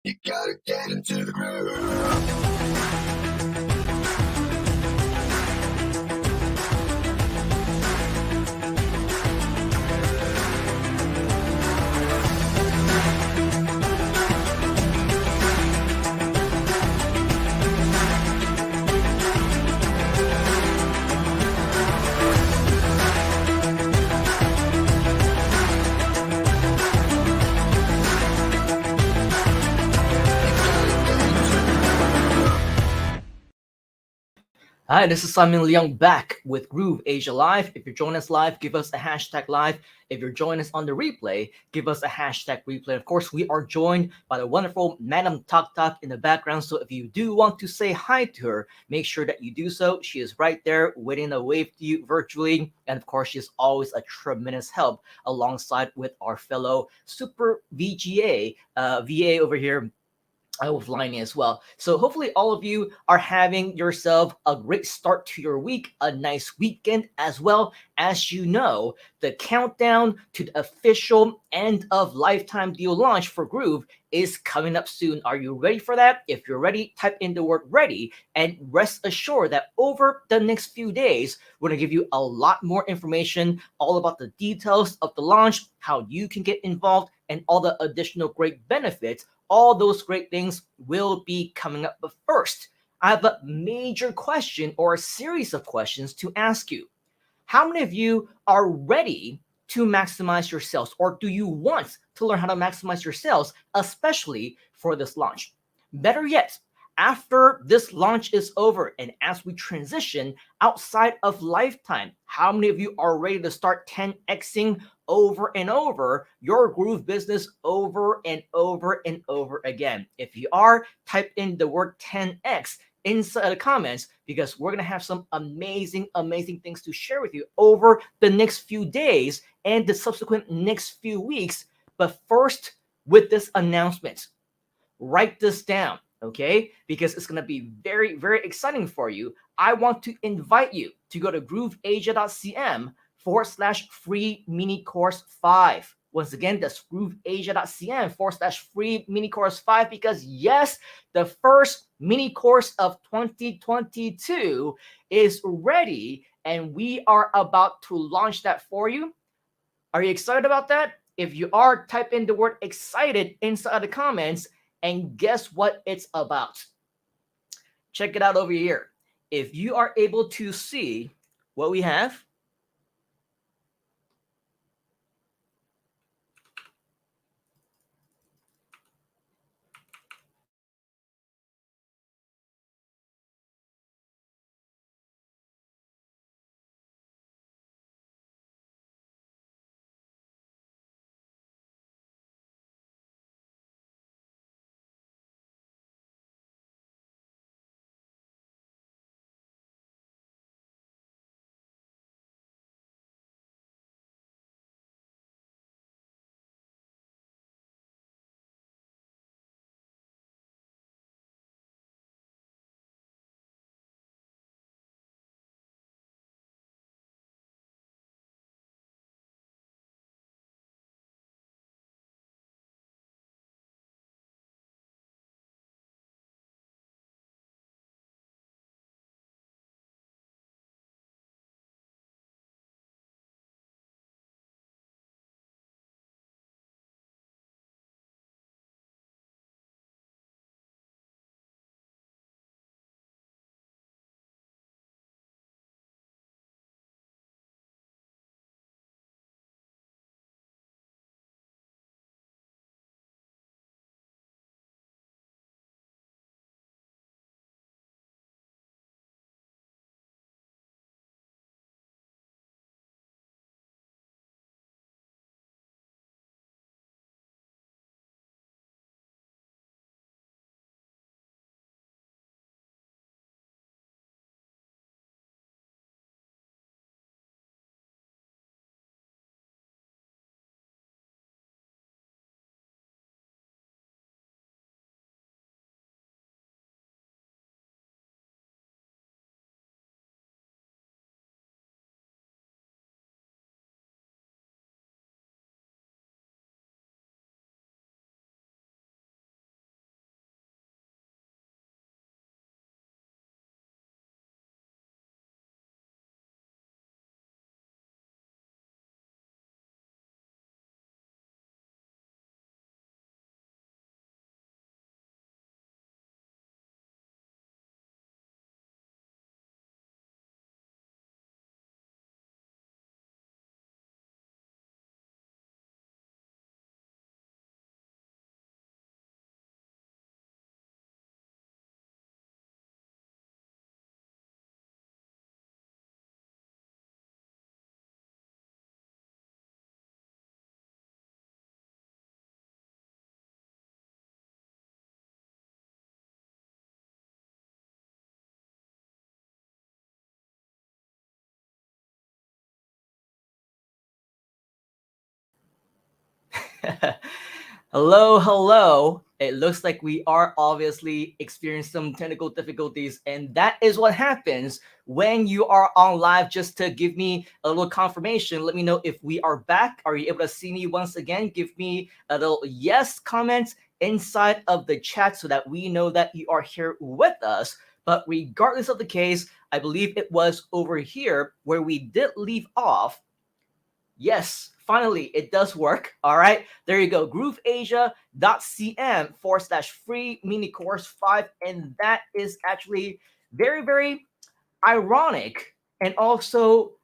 You gotta get into the groove. Hi, this is Leung back with GrooveAsia Live. If you're joining us live, give us a hashtag live. If you're joining us on the replay, give us a hashtag replay. Of course, we are joined by the wonderful Madam Tok Tok in the background. So if you do want to say hi to her, make sure that you do so. She is right there waiting to wave to you virtually. And of course, she's always a tremendous help alongside with our fellow super VA over here with Liney as well. So hopefully all of you are having yourself a great start to your week, a nice weekend as well. As you know, the countdown to the official end of lifetime deal launch for Groove is coming up soon. Are you ready for that? If you're ready, type in the word ready and rest assured that over the next few days, we're going to give you a lot more information all about the details of the launch, how you can get involved, and all the additional great benefits. All those great things will be coming up. But first, I have a major question or a series of questions to ask you. How many of you are ready to maximize your sales, or do you want to learn how to maximize your sales, especially for this launch? Better yet, after this launch is over and as we transition outside of lifetime, how many of you are ready to start 10xing over and over your Groove business over and over and over again? If you are, type in the word 10x inside the comments, because we're going to have some amazing things to share with you over the next few days and the subsequent next few weeks. But first, with this announcement, write this down, okay? Because it's going to be very exciting for you. I want to invite you to go to grooveasia.cm/free mini course 5. Once again, that's grooveasia.cm/free mini course 5, because yes, the first mini course of 2022 is ready and we are about to launch that for you. Are you excited about that? If you are, type in the word excited inside the comments and guess what it's about. Check it out over here. If you are able to see what we have, Hello, hello. It looks like we are obviously experiencing some technical difficulties, and that is what happens when you are on live. Just to give me a little confirmation, let me know if we are back. Are you able to see me once again? Give me a little yes comment inside of the chat so that we know that you are here with us. But regardless of the case, I believe it was over here where we did leave off. Yes, finally, it does work. All right, there you go. GrooveAsia.cm/free mini course 5. And that is actually very, very ironic and also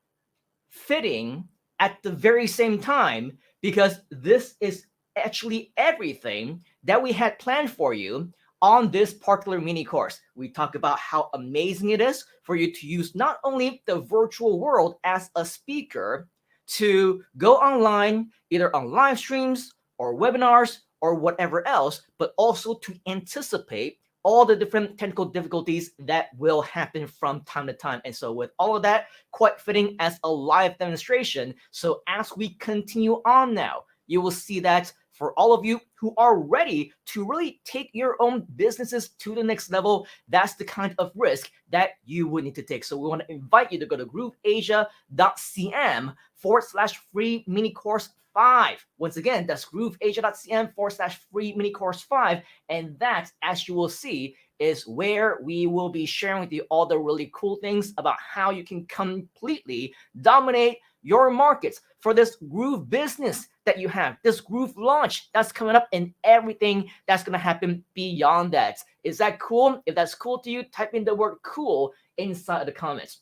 fitting at the very same time, because this is actually everything that we had planned for you on this particular mini course. We talk about how amazing it is for you to use not only the virtual world as a speaker to go online, either on live streams or webinars or whatever else, but also to anticipate all the different technical difficulties that will happen from time to time. And so with all of that, quite fitting as a live demonstration. So as we continue on now, you will see that for all of you who are ready to really take your own businesses to the next level, that's the kind of risk that you would need to take. So we want to invite you to go to grooveasia.cm/free mini course 5. Once again, that's grooveasia.cm/free mini course 5. And that, as you will see, is where we will be sharing with you all the really cool things about how you can completely dominate your markets for this Groove business that you have, this Groove launch that's coming up, and everything that's going to happen beyond that. Is that cool? If that's cool to you, type in the word cool inside the comments.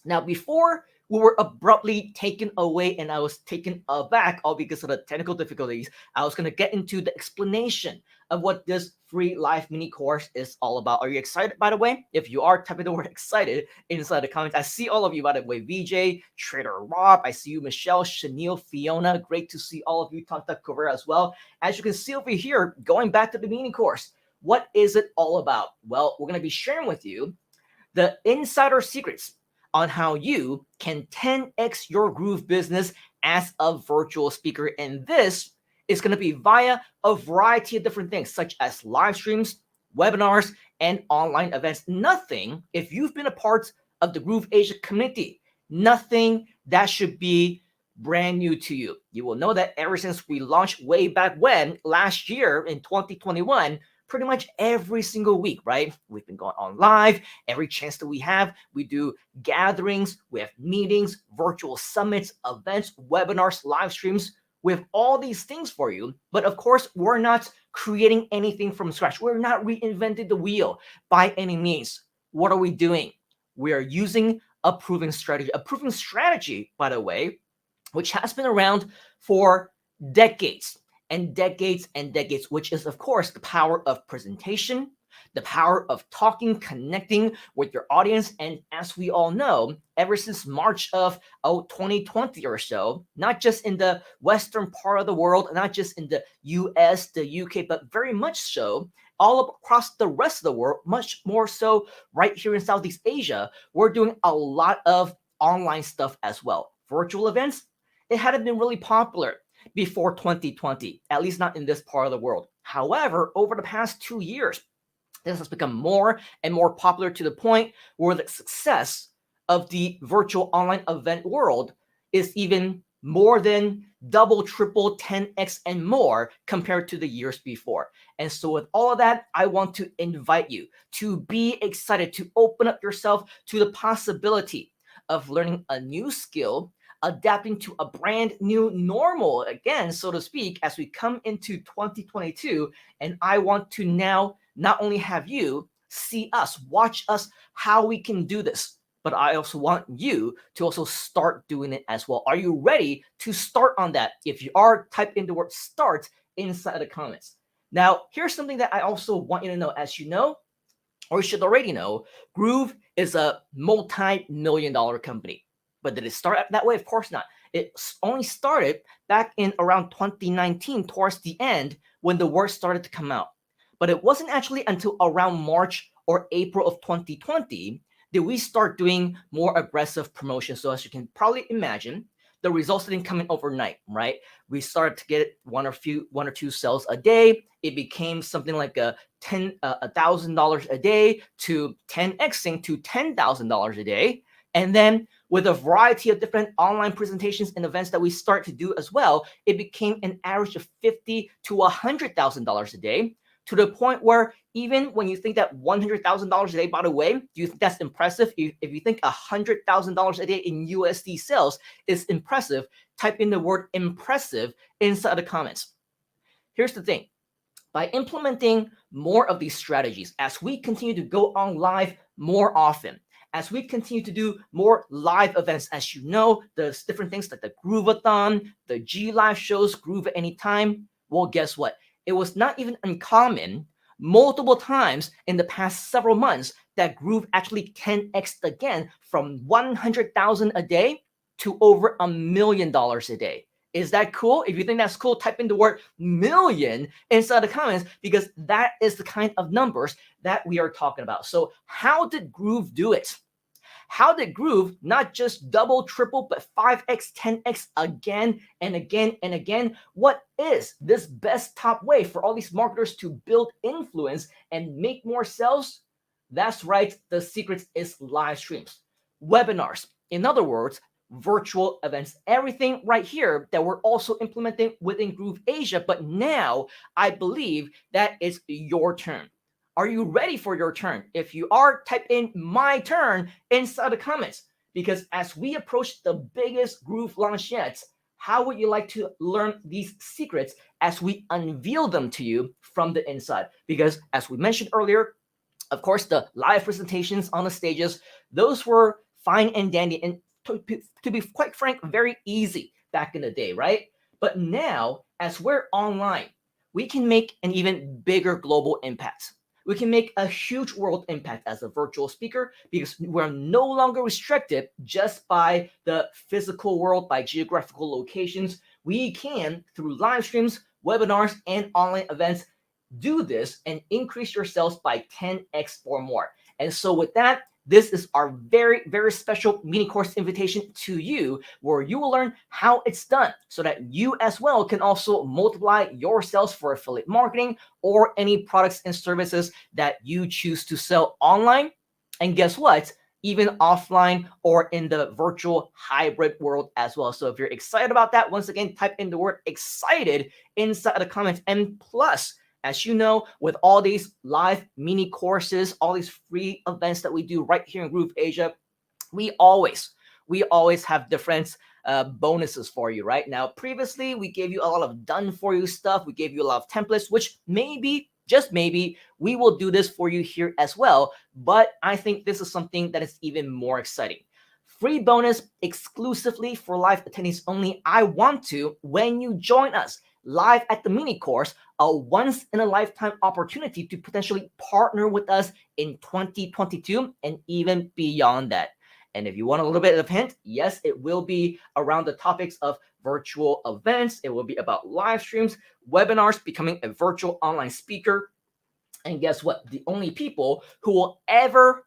Now, before we were abruptly taken away and I was taken aback, all because of the technical difficulties, I was going to get into the explanation of what this free live mini course is all about. Are you excited, by the way? If you are, type in the word excited inside the comments. I see all of you, by the way. VJ, Trader Rob, I see you, Michelle, Chanel, Fiona. Great to see all of you. Tanta Career as well. As you can see over here, going back to the mini course, what is it all about? Well, we're going to be sharing with you the insider secrets on how you can 10x your Groove business as a virtual speaker. And this is going to be via a variety of different things, such as live streams, webinars, and online events. Nothing, if you've been a part of the GrooveAsia community, nothing that should be brand new to you. You will know that ever since we launched way back when, last year in 2021, pretty much every single week, right? We've been going on live. Every chance that we have, we do gatherings, we have meetings, virtual summits, events, webinars, live streams. We have all these things for you. But of course, we're not creating anything from scratch. We're not reinventing the wheel by any means. What are we doing? We are using a proven strategy, by the way, which has been around for decades and decades and decades, which is, of course, the power of presentation, the power of talking, connecting with your audience. And as we all know, ever since March of 2020 or so, not just in the Western part of the world, not just in the US, the UK, but very much so all across the rest of the world, much more so right here in Southeast Asia, we're doing a lot of online stuff as well. Virtual events, it hadn't been really popular before 2020, at least not in this part of the world. However, over the past 2 years, this has become more and more popular to the point where the success of the virtual online event world is even more than double, triple, 10x, and more compared to the years before. And so with all of that, I want to invite you to be excited, to open up yourself to the possibility of learning a new skill, adapting to a brand new normal again, so to speak, as we come into 2022. And I want to now not only have you see us, watch us, how we can do this, but I also want you to also start doing it as well. Are you ready to start on that? If you are, type in the word start inside the comments. Now, here's something that I also want you to know. As you know, or you should already know, Groove is a multi-million-dollar company. But did it start that way? Of course not. It only started back in around 2019, towards the end, when the word started to come out. But it wasn't actually until around March or April of 2020 did we start doing more aggressive promotion. So as you can probably imagine, the results didn't come in overnight, right? We started to get one or two sales a day. It became something like $1,000 a day to 10xing to $10,000 a day. And then with a variety of different online presentations and events that we start to do as well, it became an average of $50,000 to $100,000 a day, to the point where even when you think that $100,000 a day, by the way, do you think that's impressive? If you think $100,000 a day in USD sales is impressive, type in the word impressive inside the comments. Here's the thing. By implementing more of these strategies, as we continue to go on live more often, as we continue to do more live events, as you know, there's different things like the GrooveAthon, the G Live shows, Groove at Anytime. Well, guess what? It was not even uncommon multiple times in the past several months that Groove actually 10x'd again from 100,000 a day to over $1 million a day. Is that cool? If you think that's cool, type in the word million inside the comments, because that is the kind of numbers that we are talking about. So how did Groove do it? How did Groove not just double, triple, but 5x, 10x again and again and again? What is this best top way for all these marketers to build influence and make more sales? That's right. The secret is live streams, webinars. In other words, virtual events, everything right here that we're also implementing within GrooveAsia. But now I believe that it's your turn. Are you ready for your turn? If you are, type in my turn inside the comments, because as we approach the biggest Groove launch yet, how would you like to learn these secrets as we unveil them to you from the inside? Because as we mentioned earlier, of course, the live presentations on the stages, those were fine and dandy, and to be quite frank, very easy back in the day, right? But now, as we're online, we can make an even bigger global impact. We can make a huge world impact as a virtual speaker, because we're no longer restricted just by the physical world, by geographical locations. We can, through live streams, webinars, and online events, do this and increase your sales by 10x or more. And so with that, this is our very, very special mini course invitation to you, where you will learn how it's done so that you as well can also multiply your sales for affiliate marketing or any products and services that you choose to sell online. And guess what? Even offline or in the virtual hybrid world as well. So if you're excited about that, once again, type in the word excited inside the comments. And plus, as you know, with all these live mini courses, all these free events that we do right here in GrooveAsia, we always have different bonuses for you. Right now, previously we gave you a lot of done for you stuff. We gave you a lot of templates, which maybe, just maybe, we will do this for you here as well. But I think this is something that is even more exciting. Free bonus exclusively for live attendees only. I want to, when you join us live at the mini course, a once in a lifetime opportunity to potentially partner with us in 2022 and even beyond that. And if you want a little bit of hint, yes, it will be around the topics of virtual events. It will be about live streams, webinars, becoming a virtual online speaker. And guess what? The only people who will ever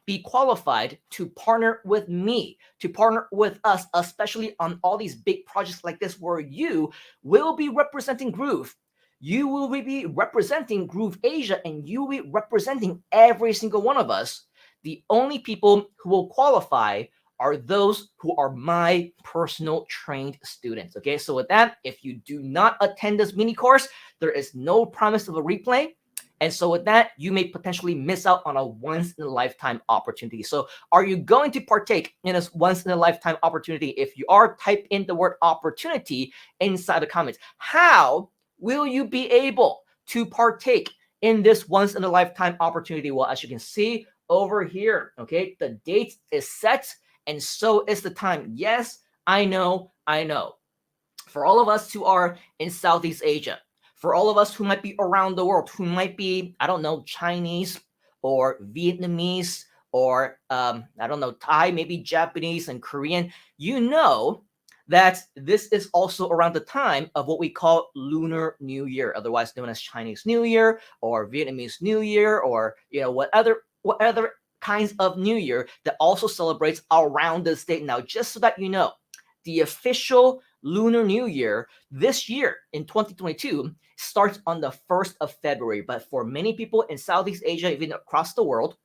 be qualified to partner with me, to partner with us, especially on all these big projects like this, where you will be representing Groove. You will be representing GrooveAsia, and you will be representing every single one of us. The only people who will qualify are those who are my personal trained students. Okay, so with that, if you do not attend this mini course, there is no promise of a replay. And so with that, you may potentially miss out on a once in a lifetime opportunity. So are you going to partake in this once in a lifetime opportunity? If you are, type in the word opportunity inside the comments. How will you be able to partake in this once in a lifetime opportunity? Well, as you can see over here, okay, the date is set and so is the time. Yes, I know. For all of us who are in Southeast Asia, for all of us who might be around the world, who might be, I don't know, Chinese or Vietnamese or, I don't know, Thai, maybe Japanese and Korean, you know that this is also around the time of what we call Lunar New Year, otherwise known as Chinese New Year or Vietnamese New Year, or, you know, what other kinds of New Year that also celebrates around this date. Now, just so that you know, the official Lunar New Year this year in 2022 starts on the 1st of February. But for many people in Southeast Asia, even across the world,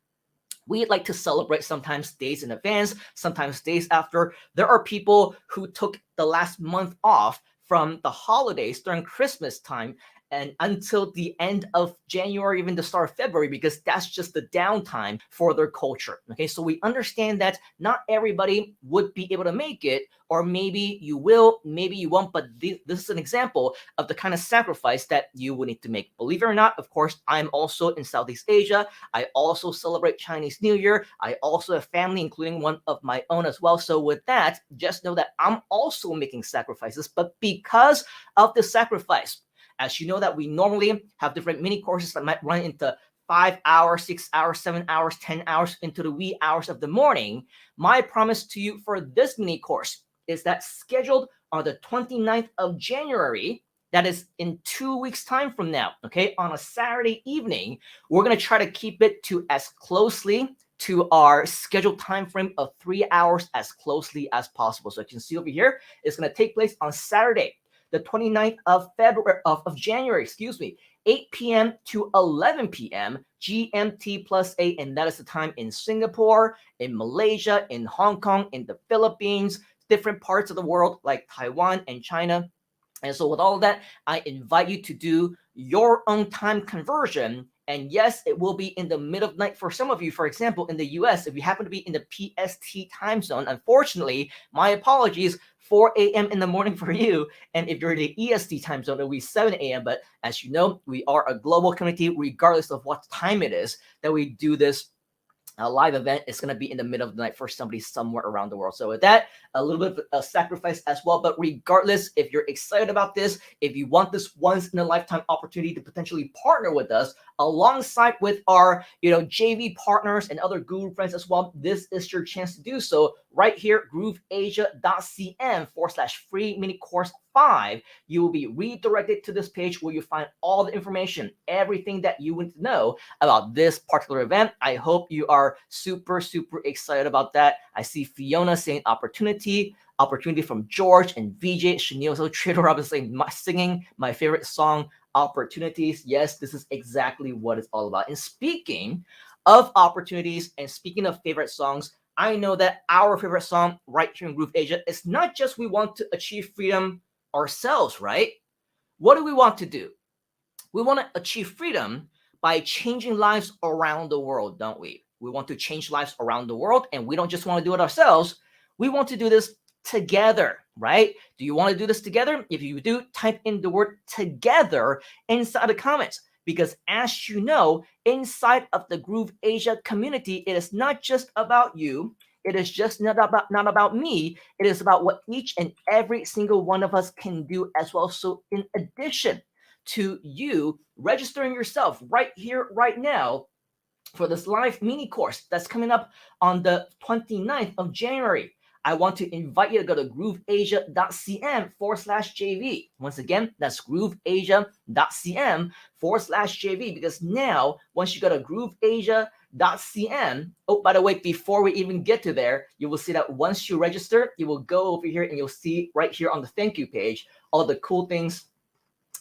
we like to celebrate sometimes days in advance, sometimes days after. There are people who took the last month off from the holidays during Christmas time and until the end of January, even the start of February, because that's just the downtime for their culture. Okay, so we understand that not everybody would be able to make it, or maybe you will, maybe you won't, but this is an example of the kind of sacrifice that you will need to make. Believe it or not, of course, I'm also in Southeast Asia. I also celebrate Chinese New Year. I also have family, including one of my own as well. So with that, just know that I'm also making sacrifices, but because of the sacrifice, as you know that we normally have different mini courses that might run into 5 hours, 6 hours, 7 hours, 10 hours into the wee hours of the morning. My promise to you for this mini course is that scheduled on the 29th of January, that is in 2 weeks time from now, okay, on a Saturday evening, we're going to try to keep it to as closely to our scheduled time frame of 3 hours as closely as possible. So you can see over here, it's going to take place on Saturday, the 29th of February of January, 8 p.m. to 11 p.m. GMT plus 8, and that is the time in Singapore, in Malaysia, in Hong Kong, in the Philippines, different parts of the world like Taiwan and China. And so with all of that, I invite you to do your own time conversion. And yes, it will be in the middle of night for some of you. For example, in the US, if you happen to be in the PST time zone, unfortunately, my apologies, 4 a.m. in the morning for you. And if you're in the EST time zone, it'll be 7 a.m. But as you know, we are a global community, regardless of what time it is that we do this live event. Is going to be in the middle of the night for somebody somewhere around the world. So with that, a little bit of a sacrifice as well. But regardless, if you're excited about this, if you want this once in a lifetime opportunity to potentially partner with us alongside with our JV partners and other guru friends as well, this is your chance to do so right here. GrooveAsia.cm/free mini course 5. You will be redirected to this page where you find all the information, everything that you want to know about this particular event. I hope you are super excited about that. I see Fiona saying opportunity from George and VJ Shinyoso Trader Robinson singing my favorite song, Opportunities. Yes, this is exactly what it's all about. And speaking of opportunities and speaking of favorite songs, I know that our favorite song right here in Groove Asia is not just we want to achieve freedom ourselves, right? What do we want to do? We want to achieve freedom by changing lives around the world, don't we? We want to change lives around the world, and we don't just want to do it ourselves. We want to do this together, right? Do you want to do this together? If you do, type in the word together inside the comments. Because as you know, inside of the Groove Asia community, it is not just about you. It is just not about me. It is about what each and every single one of us can do as well. So in addition to you registering yourself right here, right now, for this live mini course that's coming up on the 29th of January, I want to invite you to go to grooveasia.cm/JV. Once again, that's grooveasia.cm/JV, because now, once you go to grooveasia.cm, oh, by the way, before we even get to there, you will see that once you register, you will go over here and you'll see right here on the thank you page all the cool things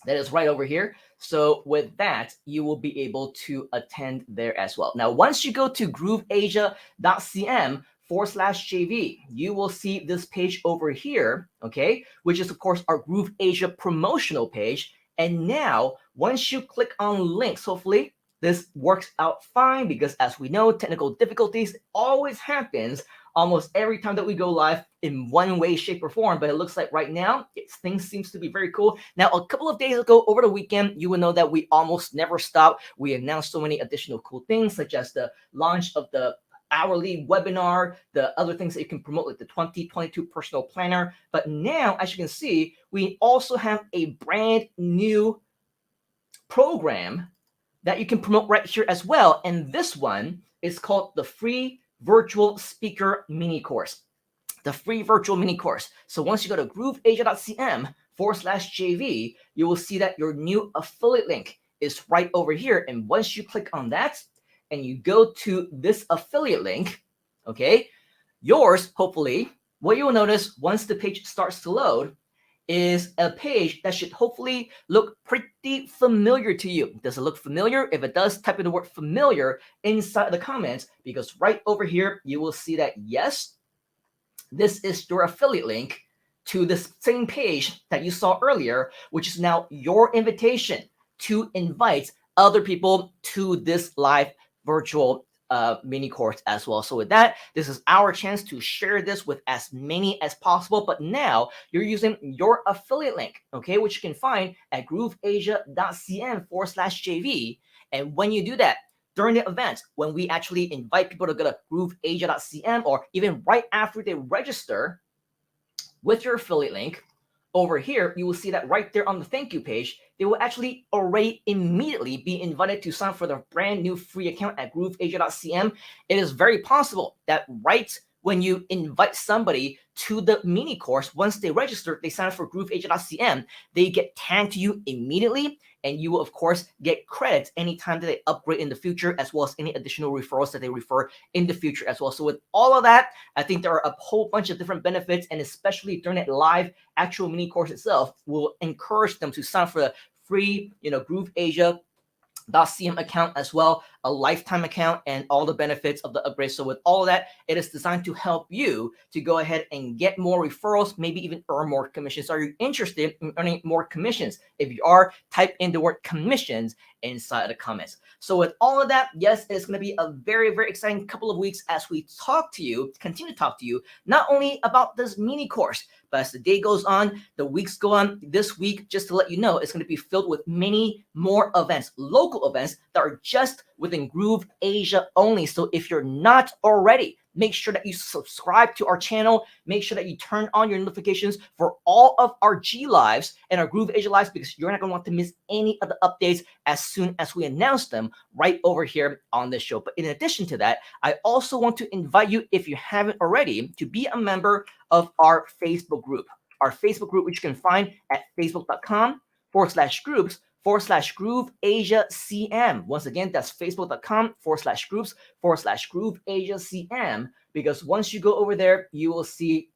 that is right over here. So with that, you will be able to attend there as well. Now, once you go to grooveasia.cm/JV, you will see this page over here, okay, which is of course our Groove Asia promotional page. And now, once you click on links, hopefully this works out fine, because as we know, technical difficulties always happens almost every time that we go live in one way, shape, or form. But it looks like right now, things seems to be very cool. Now, a couple of days ago, over the weekend, you will know that we almost never stop. We announced so many additional cool things, such as the launch of the hourly webinar, the other things that you can promote, like the 2022 personal planner. But now, as you can see, we also have a brand new program that you can promote right here as well. And this one is called the free virtual speaker mini course. The free virtual mini course. So once you go to grooveasia.cm/JV, you will see that your new affiliate link is right over here. And once you click on that and you go to this affiliate link, okay, yours, hopefully, what you will notice once the page starts to load is a page that should hopefully look pretty familiar to you. Does it look familiar? If it does, type in the word familiar inside the comments, because right over here, you will see that yes, this is your affiliate link to this same page that you saw earlier, which is now your invitation to invite other people to this live virtual mini course as well. So with that, this is our chance to share this with as many as possible. But now you're using your affiliate link, okay, which you can find at grooveasia.cn/JV. And when you do that, during the event, when we actually invite people to go to grooveasia.cn, or even right after they register with your affiliate link, over here, you will see that right there on the thank you page, they will actually already immediately be invited to sign up for their brand new free account at grooveasia.cn. It is very possible that right when you invite somebody to the mini course, once they register, they sign up for grooveasia.cn, they get tagged to you immediately, and you will, of course, get credits anytime that they upgrade in the future, as well as any additional referrals that they refer in the future as well. So with all of that, I think there are a whole bunch of different benefits, and especially during that live actual mini course itself, we'll encourage them to sign up for the free, GrooveAsia .cm account as well, a lifetime account, and all the benefits of the upgrade. So with all of that, it is designed to help you to go ahead and get more referrals, maybe even earn more commissions. Are you interested in earning more commissions? If you are, type in the word commissions inside the comments. So with all of that, yes, it's going to be a very, very exciting couple of weeks as we continue to talk to you, not only about this mini course, but as the day goes on, the weeks go on, this week, just to let you know, it's going to be filled with many more events, local events that are just within Groove Asia only. So if you're not already, make sure that you subscribe to our channel. Make sure that you turn on your notifications for all of our G Lives and our Groove Asia Lives, because you're not going to want to miss any of the updates as soon as we announce them right over here on this show. But in addition to that, I also want to invite you, if you haven't already, to be a member of our Facebook group. Our Facebook group, which you can find at facebook.com/groups/GrooveAsiaCM. Once again, that's facebook.com/groups/GrooveAsiaCM, because once you go over there, you will see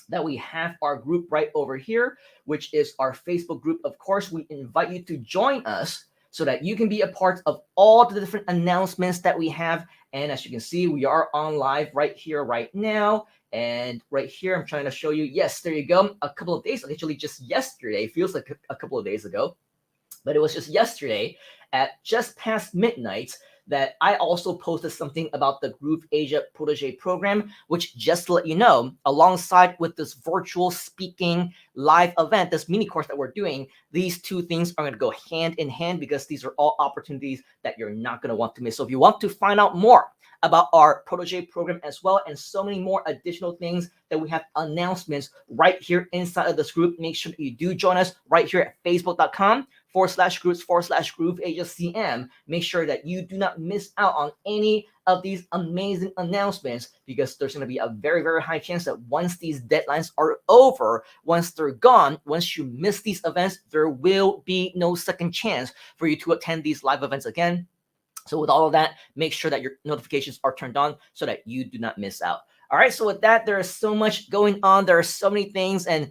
that we have our group right over here, which is our Facebook group. Of course, we invite you to join us so that you can be a part of all the different announcements that we have. And as you can see, we are on live right here, right now. And right here, I'm trying to show you. Yes, there you go. A couple of days, actually just yesterday, feels like a couple of days ago, but it was just yesterday at just past midnight that I also posted something about the Groove Asia Protege program, which, just to let you know, alongside with this virtual speaking live event, this mini course that we're doing, these two things are going to go hand in hand, because these are all opportunities that you're not going to want to miss. So if you want to find out more about our Protege program as well, and so many more additional things that we have announcements right here inside of this group, make sure that you do join us right here at facebook.com/groups/GrooveAsiaCM. Make sure that you do not miss out on any of these amazing announcements, because there's going to be a very, very high chance that once these deadlines are over, once they're gone, once you miss these events, there will be no second chance for you to attend these live events again. So with all of that, make sure that your notifications are turned on so that you do not miss out. All right, so with that, there is so much going on. There are so many things, and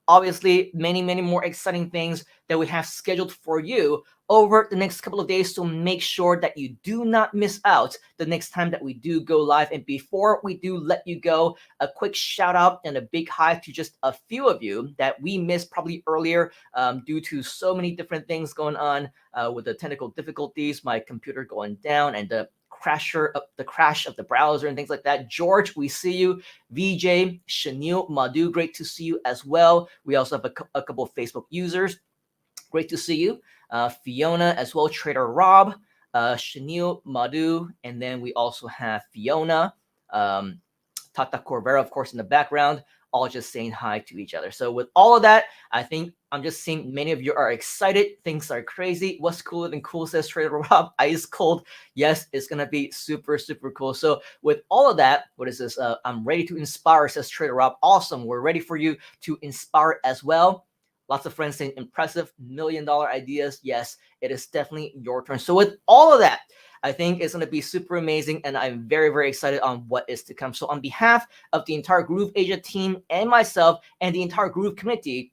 obviously many, many more exciting things that we have scheduled for you over the next couple of days. So make sure that you do not miss out the next time that we do go live. And before we do let you go, a quick shout out and a big hi to just a few of you that we missed probably earlier due to so many different things going on with the technical difficulties, my computer going down, and the crash of the browser and things like that. George, we see you. VJ, Chanel, Madhu, great to see you as well. We also have a couple of Facebook users. Great to see you. Fiona as well, Trader Rob, Chanel, Madhu, and then we also have Fiona, Tata Corbera, of course, in the background, all just saying hi to each other. So with all of that, I think I'm just seeing many of you are excited. Things are crazy. What's cooler than cool, says Trader Rob. Ice cold. Yes, it's going to be super, super cool. So with all of that, what is this? I'm ready to inspire, says Trader Rob. Awesome. We're ready for you to inspire as well. Lots of friends saying impressive, $1 million ideas. Yes, it is definitely your turn. So with all of that, I think it's going to be super amazing, and I'm very, very excited on what is to come. So on behalf of the entire GrooveAsia team and myself and the entire Groove community,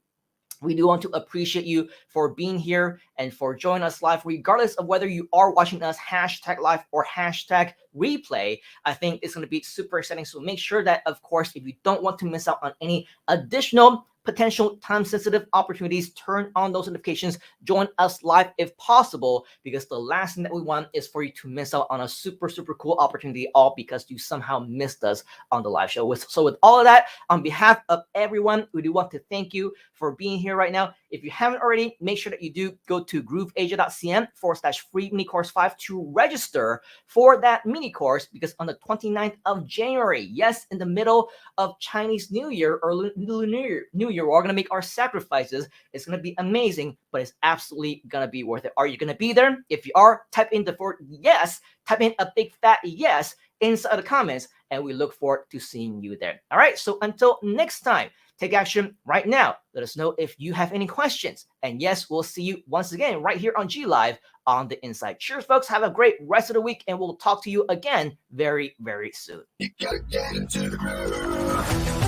we do want to appreciate you for being here and for joining us live, regardless of whether you are watching us hashtag live or hashtag replay. I think it's going to be super exciting. So make sure that, of course, if you don't want to miss out on any additional potential time-sensitive opportunities, turn on those notifications, join us live if possible, because the last thing that we want is for you to miss out on a super, super cool opportunity, all because you somehow missed us on the live show. So with all of that, on behalf of everyone, we do want to thank you for being here right now. If you haven't already, make sure that you do go to grooveasia.cn/free mini course 5 to register for that mini course, because on the 29th of January, yes, in the middle of Chinese New Year or Lunar New Year, we're going to make our sacrifices. It's going to be amazing, but it's absolutely going to be worth it. Are you going to be there? If you are, type in the word yes, type in a big fat yes inside the comments, and we look forward to seeing you there. All right, so until next time, take action right now. Let us know if you have any questions. And yes, we'll see you once again right here on G Live on the Inside. Cheers, folks. Have a great rest of the week, and we'll talk to you again very, very soon. You gotta get into the groove.